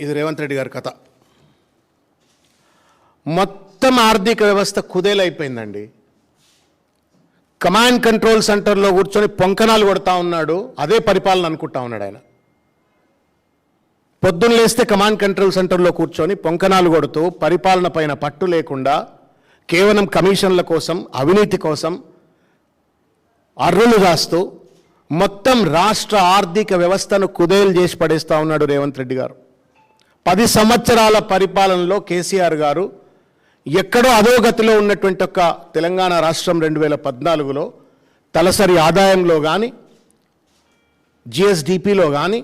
ఇది రేవంత్ రెడ్డి గారి కథ. మొత్తం ఆర్థిక వ్యవస్థ కుదేలైపోయిందండి. కమాండ్ కంట్రోల్ సెంటర్లో కూర్చొని పొంకనాలు కొడతా ఉన్నాడు, అదే పరిపాలన అనుకుంటా ఉన్నాడు ఆయన. పొద్దున్న లేస్తే కమాండ్ కంట్రోల్ సెంటర్లో కూర్చొని పొంకనాలు కొడుతూ పరిపాలన పైన పట్టు లేకుండా కేవలం కమిషన్ల కోసం, అవినీతి కోసం అర్రులు రాస్తూ మొత్తం రాష్ట్ర ఆర్థిక వ్యవస్థను కుదేలు చేసి పడేస్తూ ఉన్నాడు రేవంత్ రెడ్డి గారు. 10 సంవత్సరాల పరిపాలనలో కేసీఆర్ గారు ఎక్కడో అధోగతిలో ఉన్నటువంటి ఒక తెలంగాణ రాష్ట్రం 2014లో తలసరి ఆదాయంలో కానీ, జిఎస్డిపిలో కానీ,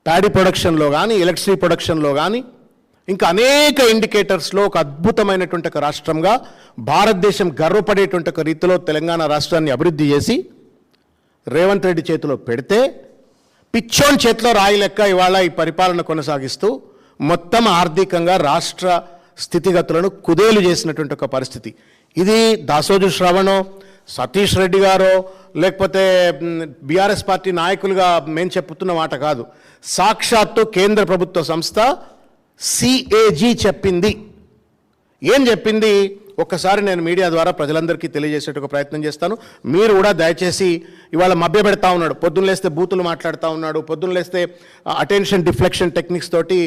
ప్యాడీ ప్రొడక్షన్లో కానీ, ఎలక్ట్రిసిటీ ప్రొడక్షన్లో కానీ, ఇంకా అనేక ఇండికేటర్స్లో ఒక అద్భుతమైనటువంటి ఒక రాష్ట్రంగా భారతదేశం గర్వపడేటువంటి ఒక రీతిలో తెలంగాణ రాష్ట్రాన్ని అభివృద్ధి చేసి రేవంత్ రెడ్డి చేతిలో పెడితే, పిచ్చోన్ చేతిలో రాయి లెక్క ఇవాళ ఈ పరిపాలన కొనసాగిస్తూ మొత్తం ఆర్థికంగా రాష్ట్ర స్థితిగతులను కుదేలు చేసినటువంటి ఒక పరిస్థితి. ఇది దాసోజు శ్రవణో, సతీష్ రెడ్డి గారో, లేకపోతే బీఆర్ఎస్ పార్టీ నాయకులుగా మేము చెప్తున్న మాట కాదు. సాక్షాత్తు కేంద్ర ప్రభుత్వ సంస్థ సిఏజీ చెప్పింది. ఏం చెప్పింది ఒక్కసారి నేను మీడియా ద్వారా ప్రజలందరికీ తెలియజేసేట ప్రయత్నం చేస్తాను. మీరు కూడా దయచేసి, ఇవాళ మభ్య పెడతా ఉన్నాడు, పొద్దున్న లేస్తే బూతులు మాట్లాడుతూ ఉన్నాడు, పొద్దున్న లేస్తే అటెన్షన్ డిఫ్లెక్షన్ టెక్నిక్స్ తోటి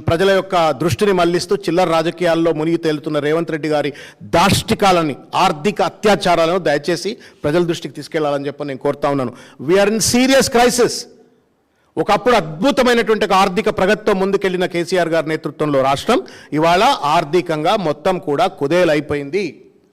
ప్రజల యొక్క దృష్టిని మళ్లిస్తూ చిల్లర రాజకీయాల్లో మునిగి తేలుతున్న రేవంత్ రెడ్డి గారి దాష్టికాలని, ఆర్థిక అత్యాచారాలను దయచేసి ప్రజల దృష్టికి తీసుకెళ్లాలని చెప్పి నేను కోరుతా ఉన్నాను. We are in serious crisis. ఒకప్పుడు అద్భుతమైనటువంటి ఆర్థిక ప్రగతితో ముందుకెళ్లిన కేసీఆర్ గారి నేతృత్వంలో రాష్ట్రం ఇవాళ ఆర్థికంగా మొత్తం కూడా కుదేలైపోయింది.